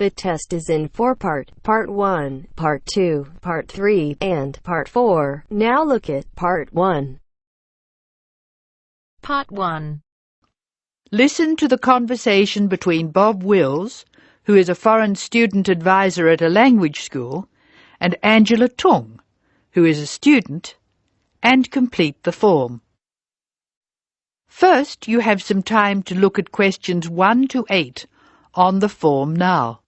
The test is in 4 parts: Part 1, Part 2, Part 3, and Part 4. Now look at Part 1. Part 1. Listen to the conversation between Bob Wills, who is a foreign student advisor at a language school, and Angela Tung, who is a student, and complete the form. First, you have some time to look at questions 1 to 8 on the form now.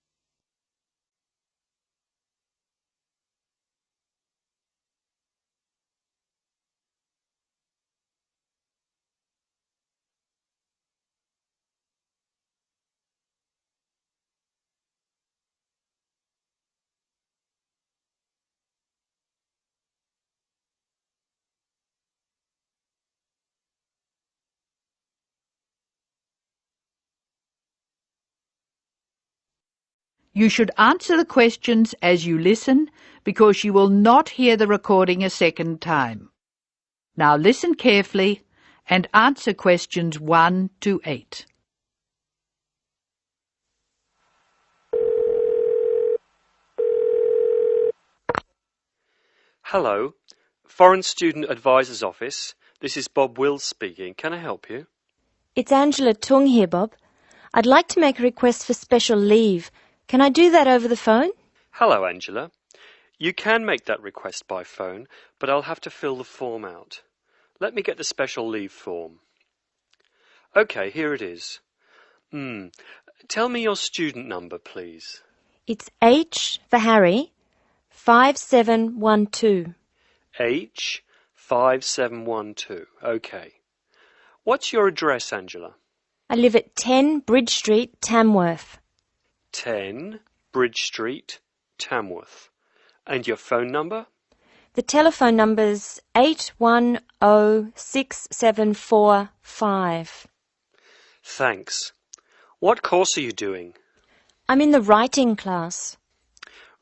You should answer the questions as you listen because you will not hear the recording a second time. Now listen carefully and answer questions 1 to 8. Hello, Foreign Student Advisor's Office. This is Bob Wills speaking. Can I help you? It's Angela Tung here, Bob. I'd like to make a request for special leave. Can I do that over the phone? Hello, Angela. You can make that request by phone, but I'll have to fill the form out. Let me get the special leave form. OK, here it is. Tell me your student number, please. It's H for Harry, 5712. H 5712. OK. What's your address, Angela? I live at 10 Bridge Street, Tamworth. 10 Bridge Street, Tamworth. And your phone number? The telephone number's 810675. Thanks. What course are you doing? I'm in the writing class.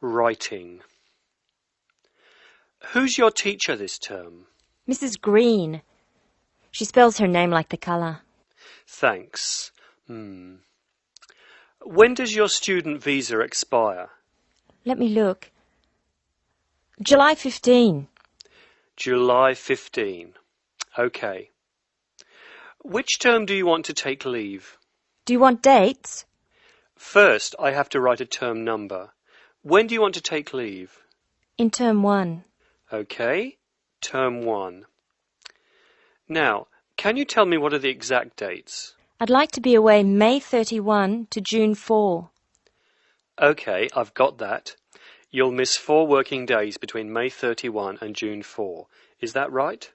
Writing. Who's your teacher this term? Mrs. Green. She spells her name like the colour. Thanks. When does your student visa expire? Let me look. July 15. July 15. OK. Which term do you want to take leave? Do you want dates? First, I have to write a term number. When do you want to take leave? In term 1. OK. Term 1. Now, can you tell me what are the exact dates? I'd like to be away May 31 to June 4. OK, I've got that. You'll miss 4 working days between May 31 and June 4. Is that right?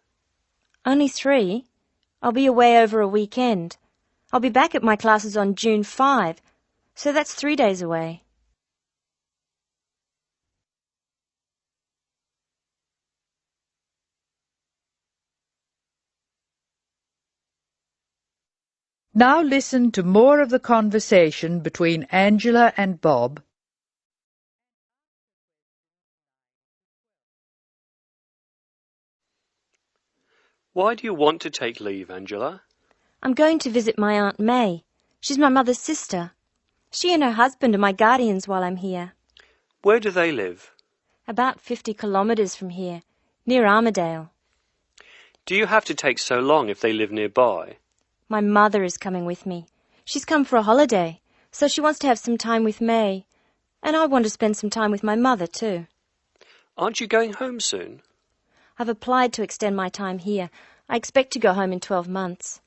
Only 3. I'll be away over a weekend. I'll be back at my classes on June 5, so that's 3 days away. Now listen to more of the conversation between Angela and Bob. Why do you want to take leave, Angela? I'm going to visit my Aunt May. She's my mother's sister. She and her husband are my guardians while I'm here. Where do they live? About 50 kilometres from here, near Armadale. Do you have to take so long if they live nearby? My mother is coming with me. She's come for a holiday, so she wants to have some time with May. And I want to spend some time with my mother too. Aren't you going home soon? I've applied to extend my time here. I expect to go home in 12 months.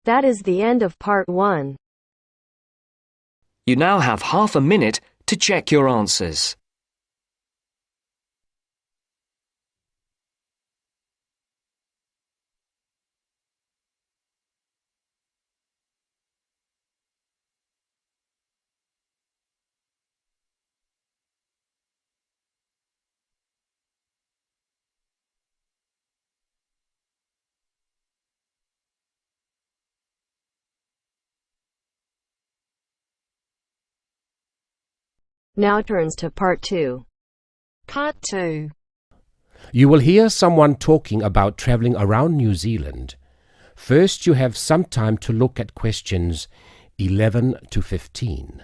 That is the end of Part 1. You now have half a minute to check your answers. Now turns to Part 2. Part 2. You will hear someone talking about travelling around New Zealand. First, you have some time to look at questions 11 to 15.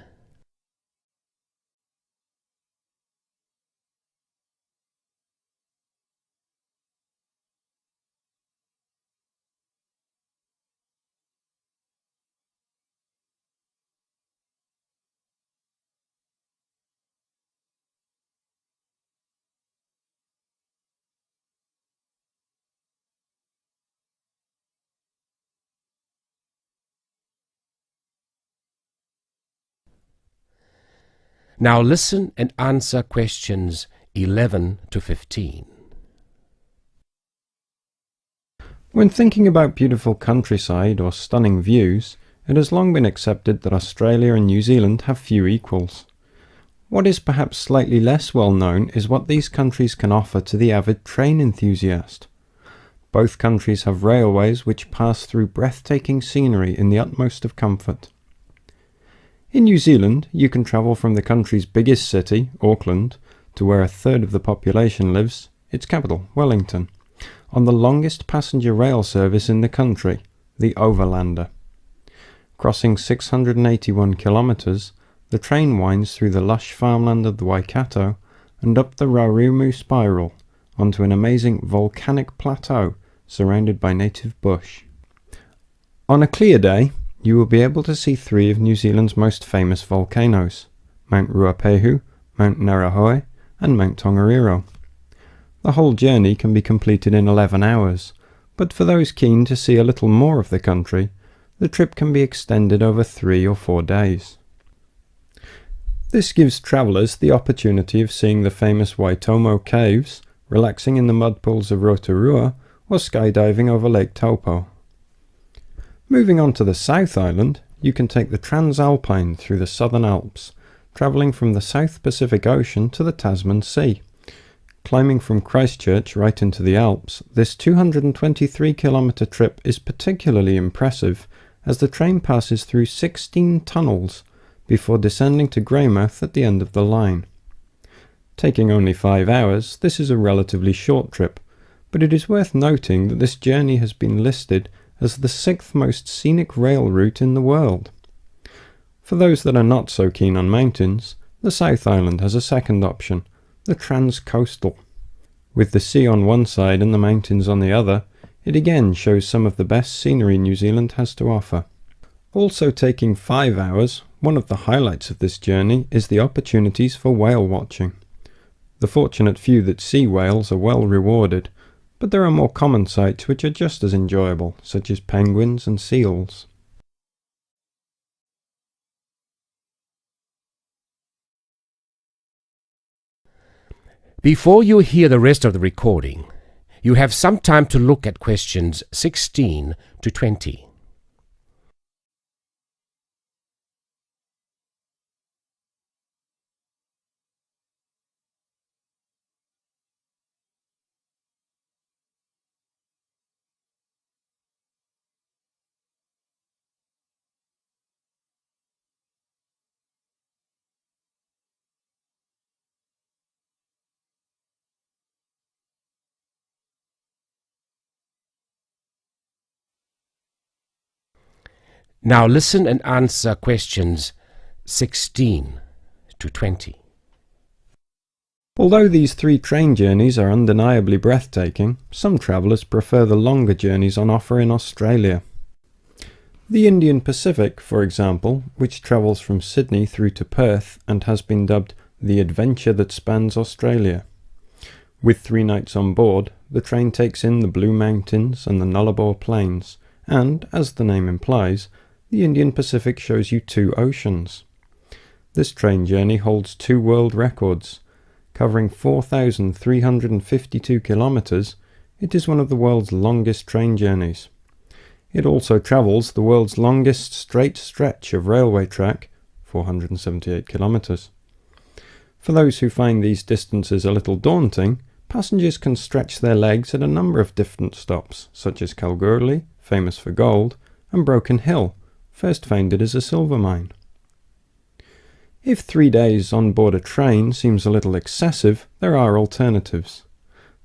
Now listen and answer questions 11 to 15. When thinking about beautiful countryside or stunning views, it has long been accepted that Australia and New Zealand have few equals. What is perhaps slightly less well known is what these countries can offer to the avid train enthusiast. Both countries have railways which pass through breathtaking scenery in the utmost of comfort. In New Zealand, you can travel from the country's biggest city, Auckland, to where a third of the population lives, its capital, Wellington, on the longest passenger rail service in the country, the Overlander. Crossing 681 kilometres, the train winds through the lush farmland of the Waikato and up the Raurimu spiral onto an amazing volcanic plateau surrounded by native bush. On a clear day, you will be able to see three of New Zealand's most famous volcanoes, Mount Ruapehu, Mount Ngauruhoe and Mount Tongariro. The whole journey can be completed in 11 hours, but for those keen to see a little more of the country, the trip can be extended over 3 or 4 days. This gives travellers the opportunity of seeing the famous Waitomo caves, relaxing in the mud pools of Rotorua, or skydiving over Lake Taupo. Moving on to the South Island, you can take the Transalpine through the Southern Alps, travelling from the South Pacific Ocean to the Tasman Sea. Climbing from Christchurch right into the Alps, this 223-kilometre trip is particularly impressive as the train passes through 16 tunnels before descending to Greymouth at the end of the line. Taking only 5 hours, this is a relatively short trip, but it is worth noting that this journey has been listed as the 6th most scenic rail route in the world. For those that are not so keen on mountains, the South Island has a second option, the Transcoastal. With the sea on one side and the mountains on the other, it again shows some of the best scenery New Zealand has to offer. Also taking 5 hours, one of the highlights of this journey is the opportunities for whale watching. The fortunate few that see whales are well rewarded, but there are more common sights which are just as enjoyable, such as penguins and seals. Before you hear the rest of the recording, you have some time to look at questions 16 to 20. Now listen and answer questions 16 to 20. Although these 3 train journeys are undeniably breathtaking, some travellers prefer the longer journeys on offer in Australia. The Indian Pacific, for example, which travels from Sydney through to Perth and has been dubbed the adventure that spans Australia. With 3 nights on board, the train takes in the Blue Mountains and the Nullarbor Plains, and, as the name implies, the Indian Pacific shows you 2 oceans. This train journey holds 2 world records. Covering 4,352 kilometres, it is one of the world's longest train journeys. It also travels the world's longest straight stretch of railway track, 478 kilometres. For those who find these distances a little daunting, passengers can stretch their legs at a number of different stops, such as Kalgoorlie, famous for gold, and Broken Hill, first founded as a silver mine. If 3 days on board a train seems a little excessive, there are alternatives.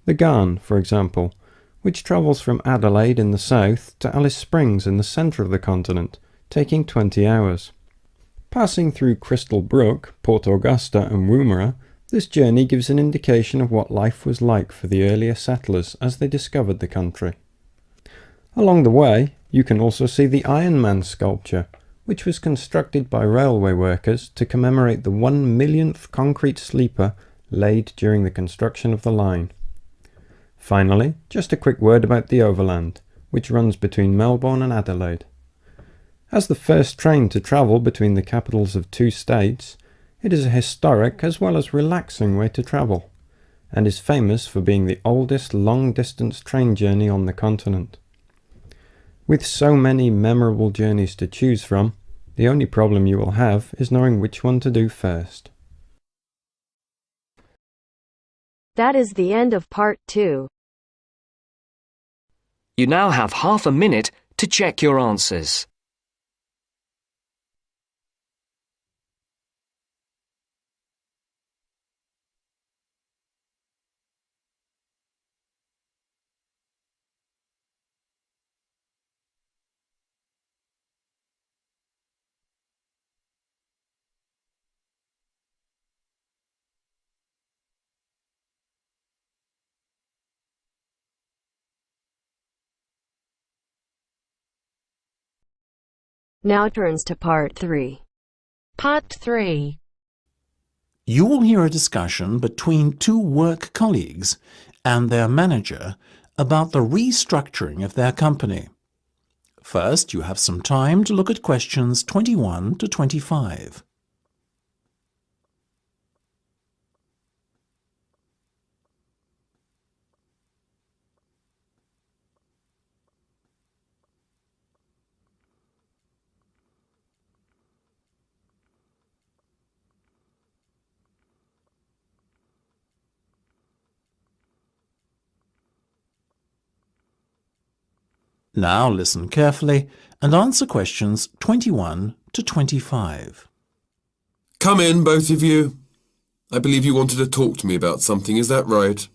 The Ghan, for example, which travels from Adelaide in the south to Alice Springs in the centre of the continent, taking 20 hours. Passing through Crystal Brook, Port Augusta and Woomera, this journey gives an indication of what life was like for the earlier settlers as they discovered the country. Along the way, you can also see the Iron Man sculpture, which was constructed by railway workers to commemorate the 1 millionth concrete sleeper laid during the construction of the line. Finally, just a quick word about the Overland, which runs between Melbourne and Adelaide. As the first train to travel between the capitals of two states, it is a historic as well as relaxing way to travel, and is famous for being the oldest long-distance train journey on the continent. With so many memorable journeys to choose from, the only problem you will have is knowing which one to do first. That is the end of part 2. You now have half a minute to check your answers. Now turns to part 3. Part 3. You will hear a discussion between two work colleagues and their manager about the restructuring of their company. First, you have some time to look at questions 21 to 25. Now listen carefully and answer questions 21 to 25. Come in, both of you. I believe you wanted to talk to me about something, is that right?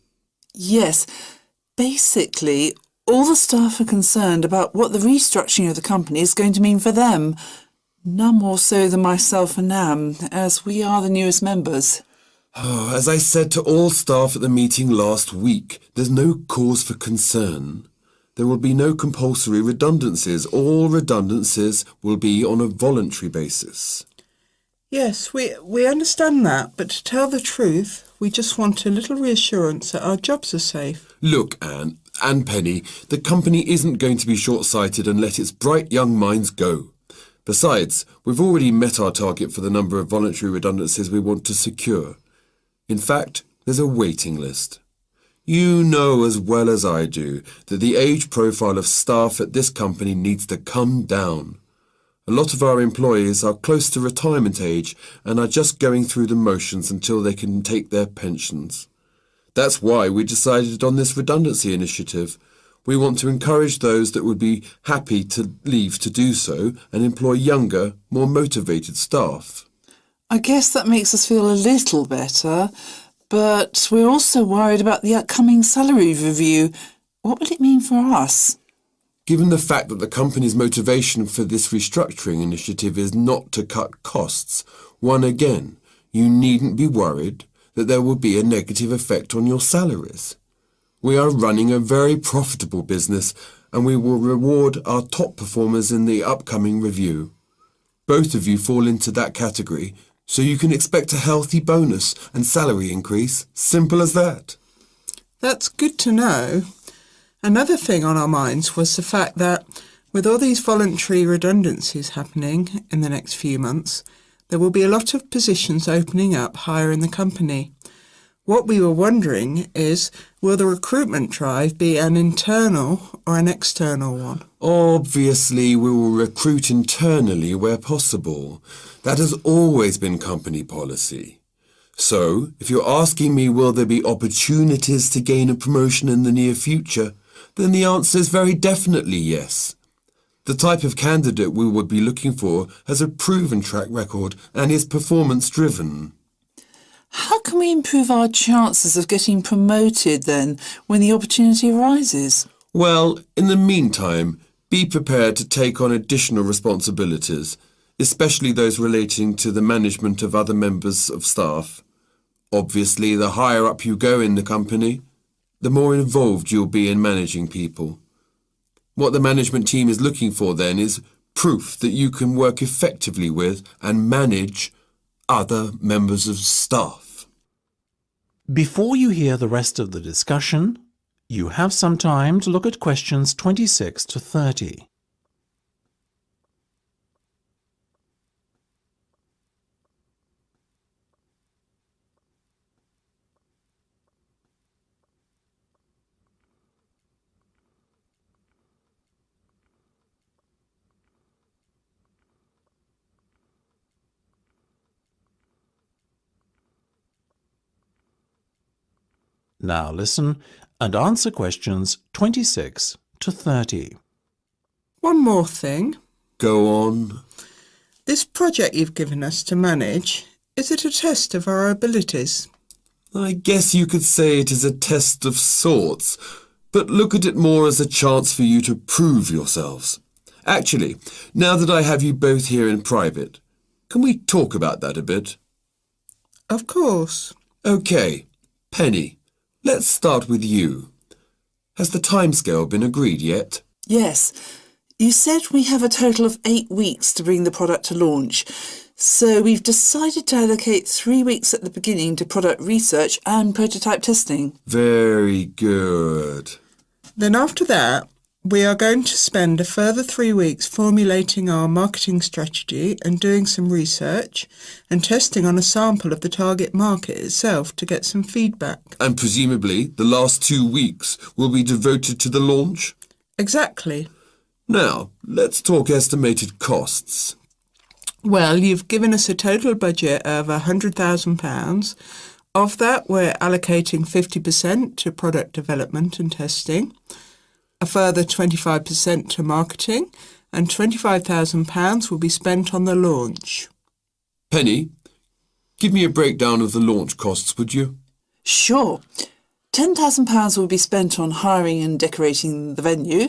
Yes. Basically, all the staff are concerned about what the restructuring of the company is going to mean for them. None more so than myself and Nam, as we are the newest members. As I said to all staff at the meeting last week, there's no cause for concern. There will be no compulsory redundancies. All redundancies will be on a voluntary basis. Yes, we understand that, but to tell the truth, we just want a little reassurance that our jobs are safe. Look, Anne and Penny, the company isn't going to be short-sighted and let its bright young minds go. Besides, we've already met our target for the number of voluntary redundancies we want to secure. In fact, there's a waiting list. You know as well as I do that the age profile of staff at this company needs to come down. A lot of our employees are close to retirement age and are just going through the motions until they can take their pensions. That's why we decided on this redundancy initiative. We want to encourage those that would be happy to leave to do so and employ younger, more motivated staff. I guess that makes us feel a little better. But we're also worried about the upcoming salary review. What will it mean for us? Given the fact that the company's motivation for this restructuring initiative is not to cut costs, you needn't be worried that there will be a negative effect on your salaries. We are running a very profitable business and we will reward our top performers in the upcoming review. Both of you fall into that category, so you can expect a healthy bonus and salary increase. Simple as that. That's good to know. Another thing on our minds was the fact that with all these voluntary redundancies happening in the next few months, there will be a lot of positions opening up higher in the company. What we were wondering is, will the recruitment drive be an internal or an external one? Obviously, we will recruit internally where possible. That has always been company policy. So, if you're asking me will there be opportunities to gain a promotion in the near future, then the answer is very definitely yes. The type of candidate we would be looking for has a proven track record and is performance-driven. How can we improve our chances of getting promoted then when the opportunity arises? Well, in the meantime, be prepared to take on additional responsibilities, especially those relating to the management of other members of staff. Obviously, the higher up you go in the company, the more involved you'll be in managing people. What the management team is looking for then is proof that you can work effectively with and manage other members of staff. Before you hear the rest of the discussion, you have some time to look at questions 26 to 30. Now listen and answer questions 26 to 30. One more thing. Go on. This project you've given us to manage, is it a test of our abilities? I guess you could say it is a test of sorts, but look at it more as a chance for you to prove yourselves. Actually, now that I have you both here in private, can we talk about that a bit? Of course. OK, Penny. Let's start with you. Has the timescale been agreed yet? Yes. You said we have a total of 8 weeks to bring the product to launch. So we've decided to allocate 3 weeks at the beginning to product research and prototype testing. Very good. Then after that, we are going to spend a further 3 weeks formulating our marketing strategy and doing some research and testing on a sample of the target market itself to get some feedback. And presumably the last 2 weeks will be devoted to the launch? Exactly. Now, let's talk estimated costs. Well, you've given us a total budget of £100,000. Of that, we're allocating 50% to product development and testing, a further 25% to marketing, and £25,000 will be spent on the launch. Penny, give me a breakdown of the launch costs, would you? Sure. £10,000 will be spent on hiring and decorating the venue,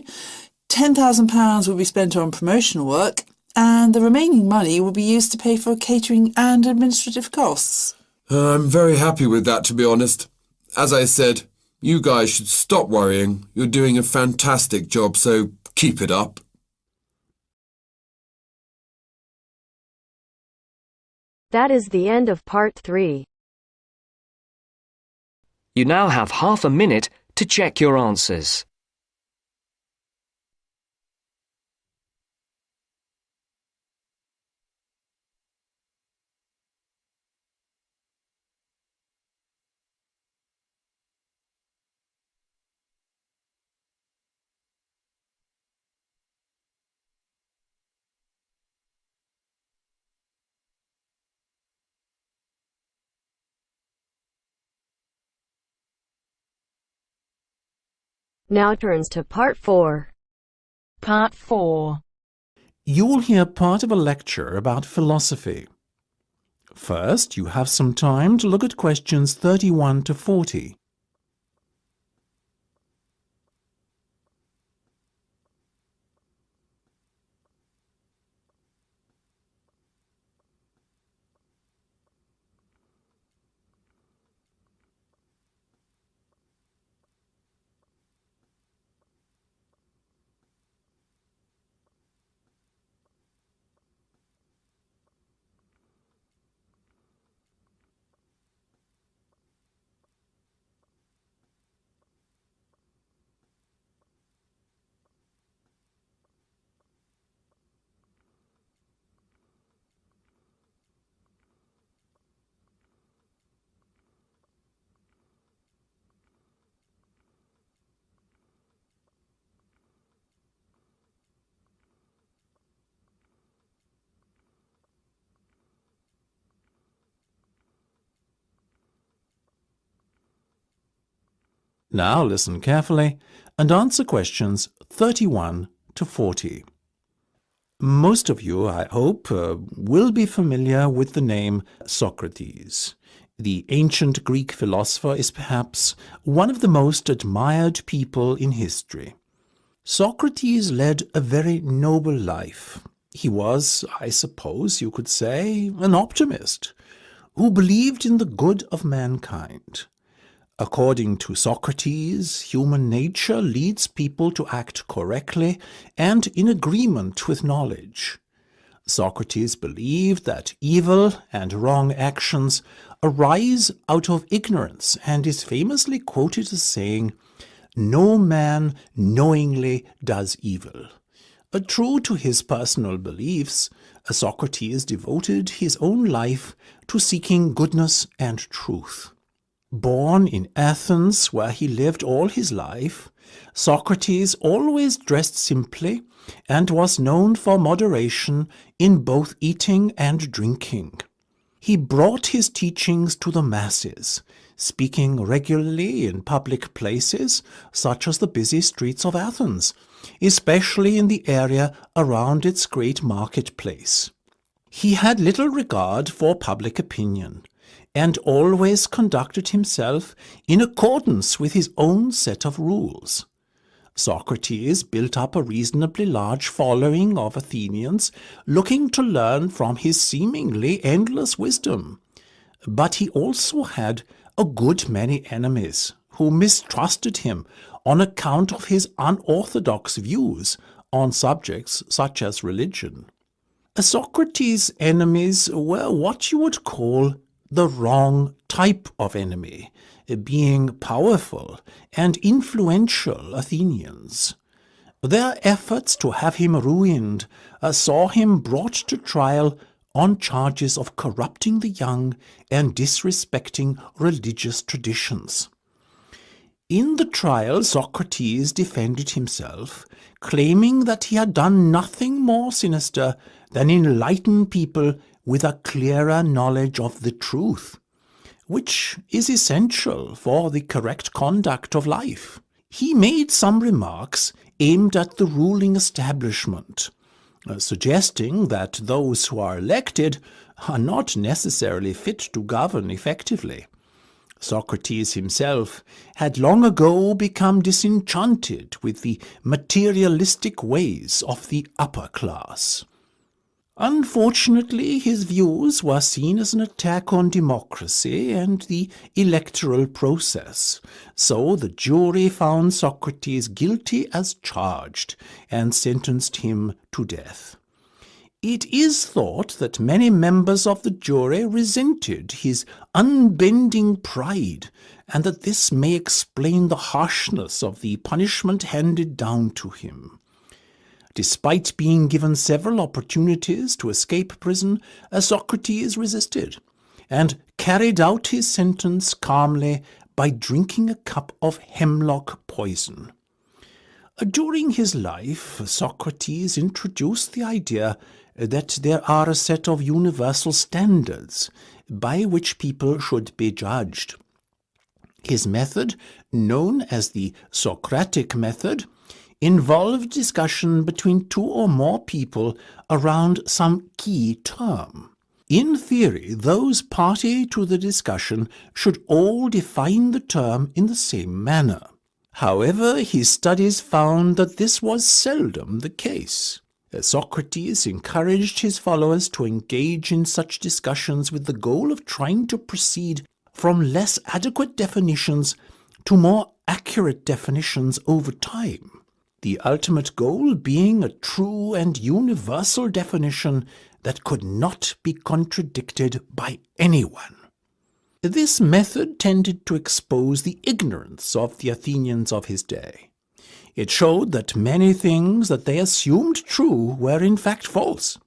£10,000 will be spent on promotional work, and the remaining money will be used to pay for catering and administrative costs. I'm very happy with that, to be honest. As I said, you guys should stop worrying. You're doing a fantastic job, so keep it up. That is the end of part 3. You now have half a minute to check your answers. Now turns to part 4. Part 4. You will hear part of a lecture about philosophy. First, you have some time to look at questions 31 to 40. Now listen carefully and answer questions 31 to 40. Most of you, I hope, will be familiar with the name Socrates. The ancient Greek philosopher is perhaps one of the most admired people in history. Socrates led a very noble life. He was, I suppose you could say, an optimist who believed in the good of mankind. According to Socrates, human nature leads people to act correctly and in agreement with knowledge. Socrates believed that evil and wrong actions arise out of ignorance and is famously quoted as saying, "No man knowingly does evil." True to his personal beliefs, Socrates devoted his own life to seeking goodness and truth. Born in Athens, where he lived all his life, Socrates always dressed simply and was known for moderation in both eating and drinking. He brought his teachings to the masses, speaking regularly in public places such as the busy streets of Athens, especially in the area around its great marketplace. He had little regard for public opinion, and always conducted himself in accordance with his own set of rules. Socrates built up a reasonably large following of Athenians looking to learn from his seemingly endless wisdom. But he also had a good many enemies who mistrusted him on account of his unorthodox views on subjects such as religion. Socrates' enemies were what you would call the wrong type of enemy, being powerful and influential Athenians. Their efforts to have him ruined saw him brought to trial on charges of corrupting the young and disrespecting religious traditions. In the trial, Socrates defended himself, claiming that he had done nothing more sinister than enlighten people with a clearer knowledge of the truth, which is essential for the correct conduct of life. He made some remarks aimed at the ruling establishment, suggesting that those who are elected are not necessarily fit to govern effectively. Socrates himself had long ago become disenchanted with the materialistic ways of the upper class. Unfortunately, his views were seen as an attack on democracy and the electoral process, so the jury found Socrates guilty as charged and sentenced him to death. It is thought that many members of the jury resented his unbending pride, and that this may explain the harshness of the punishment handed down to him. Despite being given several opportunities to escape prison, Socrates resisted, and carried out his sentence calmly by drinking a cup of hemlock poison. During his life, Socrates introduced the idea that there are a set of universal standards by which people should be judged. His method, known as the Socratic method, involved discussion between two or more people around some key term. In theory, those party to the discussion should all define the term in the same manner. However, his studies found that this was seldom the case. Socrates encouraged his followers to engage in such discussions with the goal of trying to proceed from less adequate definitions to more accurate definitions over time, the ultimate goal being a true and universal definition that could not be contradicted by anyone. This method tended to expose the ignorance of the Athenians of his day. It showed that many things that they assumed true were in fact false.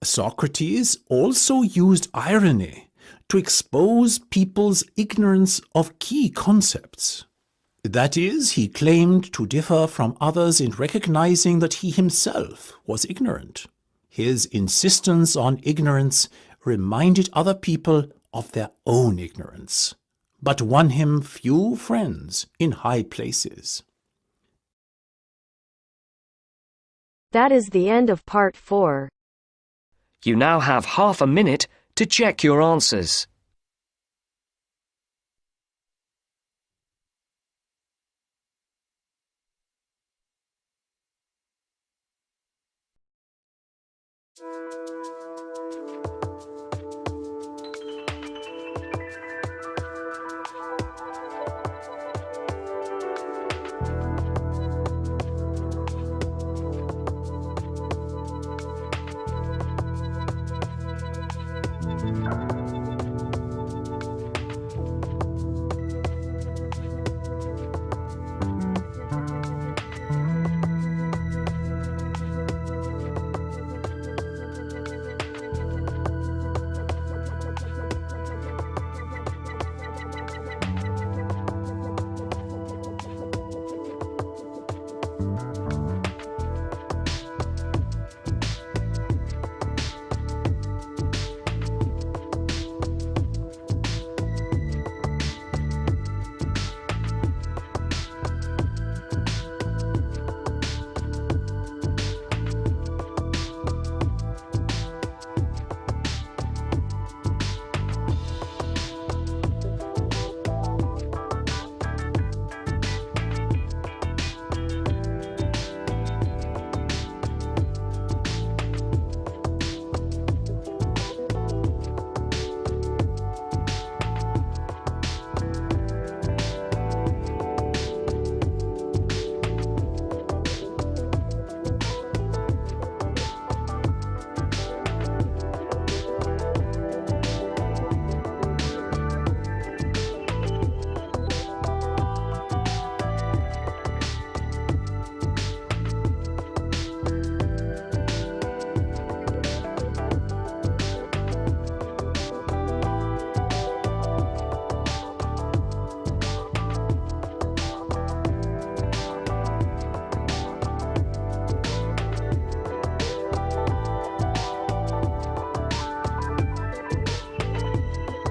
Socrates also used irony to expose people's ignorance of key concepts. That is, he claimed to differ from others in recognizing that he himself was ignorant. His insistence on ignorance reminded other people of their own ignorance, but won him few friends in high places. That is the end of part 4. You now have half a minute to check your answers.